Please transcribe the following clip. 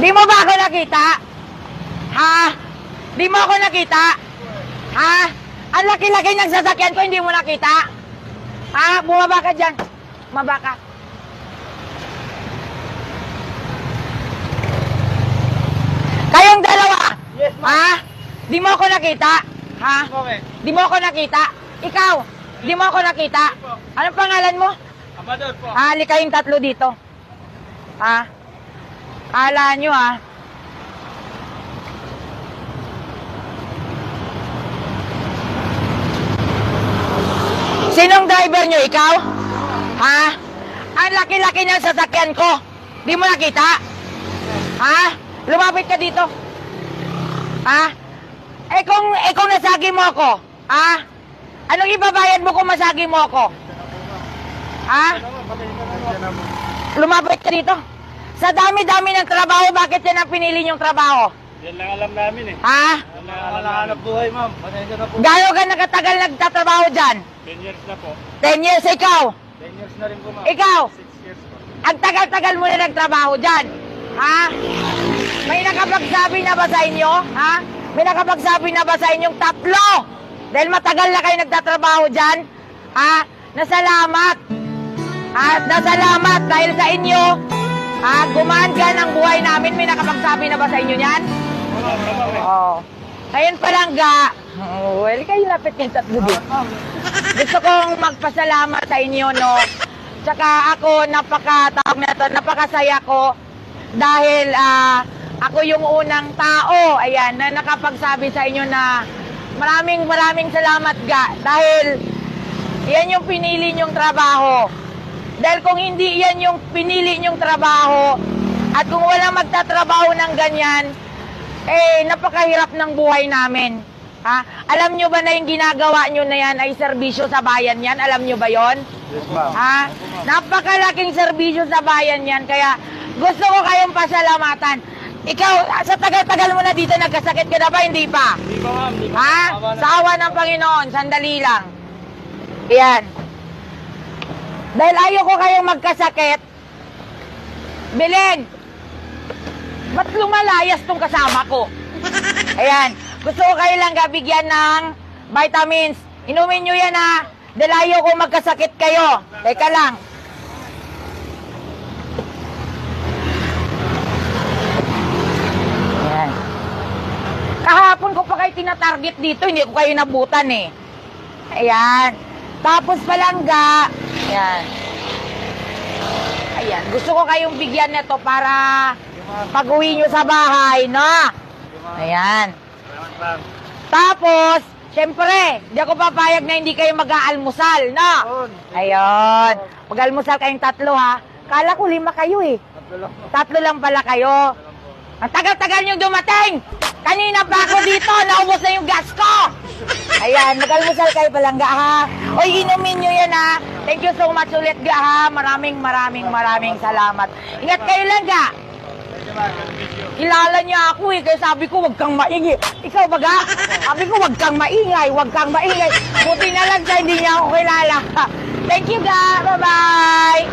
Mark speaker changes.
Speaker 1: Di mo ba ako nakita? Ha? Di mo ako nakita? Ha? Ang laki-laki ng sasakyan ko, hindi mo nakita? Ha? Bumaba ka dyan. Bumaba ka. Kayong dalawa.
Speaker 2: Yes, ma'am.
Speaker 1: Ha? Di mo ako nakita? Ha? Di mo ako nakita? Ikaw, di mo ako nakita? Anong pangalan mo?
Speaker 2: Amador po.
Speaker 1: Halika kayong tatlo dito. Ha? Kala nyo ha? Sinong driver nyo? Ikaw? Ha? Ang laki-laki ng sasakyan ko. Di mo nakita? Ha? Lumapit ka dito. Ha? Kung nasagi mo ako, ha? Anong ibabayad mo kung masagi mo ako? Ha? Lumapit ka dito. Sa dami-dami ng trabaho, bakit yan ang pinili niyong trabaho?
Speaker 2: Yan lang alam namin eh.
Speaker 1: Ha?
Speaker 2: Yan lang alam buhay, ma'am. Pasensya na po.
Speaker 1: Gano'n ka nakatagal nagtatrabaho dyan?
Speaker 2: 10 years na po.
Speaker 1: 10 years, ikaw?
Speaker 2: 10 years na rin po, ma'am.
Speaker 1: Ikaw?
Speaker 2: 6 years po.
Speaker 1: Ang tagal-tagal mo na nagtrabaho dyan. Ha? May nakapagsabi na ba sa inyo? Ha? May nakapagsabi na ba sa inyong tatlo? Dahil matagal na kayo nagtatrabaho dyan? Ha? Nasalamat. At nasalamat dahil sa inyo. Ha? Gumaan ka ng buhay namin. May nakapagsabi na ba sa inyo yan? Oo. Ngayon pa lang ga. Well, kayo lapit yung tatlo dito. Gusto kong magpasalamat sa inyo, no? Tsaka ako, napakasaya ko dahil ako yung unang tao, ayan, na nakapagsabi sa inyo na maraming salamat ga. Dahil yan yung pinili nyong trabaho. Dahil kung hindi yan yung pinili nyong trabaho, at kung walang magtatrabaho ng ganyan, napakahirap ng buhay namin. Ha? Alam nyo ba na yung ginagawa nyo na yan ay serbisyo sa bayan yan? Alam nyo ba yon?
Speaker 2: Yes, ma'am.
Speaker 1: Ha? Napakalaking serbisyo sa bayan yan. Kaya gusto ko kayong pasalamatan. Ikaw, sa tagal-tagal mo na dito, nagkasakit ka na ba? Hindi pa?
Speaker 2: Hindi pa, ma'am.
Speaker 1: Ha? Sa awa ng Panginoon, sandali lang. Yan. Dahil ayoko kayong magkasakit, Belen, ba't lumalayas tong kasama ko? Ayan. Gusto ko kayo lang bigyan ng vitamins. Inumin nyo yan ha. Dahil ayoko magkasakit kayo. Teka lang. Ayan. Kahapon ko pa kayo tinatarget dito. Hindi ko kayo nabutan eh. Ayan. Tapos palangga. Ayan. Ayan. Gusto ko kayong bigyan nito para pag-uwi nyo sa bahay, no? Ayan. Tapos, syempre, di ako papayag na hindi kayo mag-aalmusal, no? Ayun. Mag-almusal kayong tatlo, ha? Kala ko 5 kayo, eh. Tatlo lang pala kayo. Ang tagal-tagal niyong dumating. Kanina pa ako dito, naubos na yung gas ko. Ayan, mag-almusal kayo palangga, ha? Oy, inumin nyo yan, ha? Thank you so much ulit, ga, ha? Maraming salamat. Ingat kayo lang, ga. Kilala niya ako eh, kaya sabi ko wag kang maingay. Ikaw baga? Sabi ko wag kang maingay, wag kang maingay. Buti na lang siya, hindi niya ako kilala. Thank you ga, bye-bye!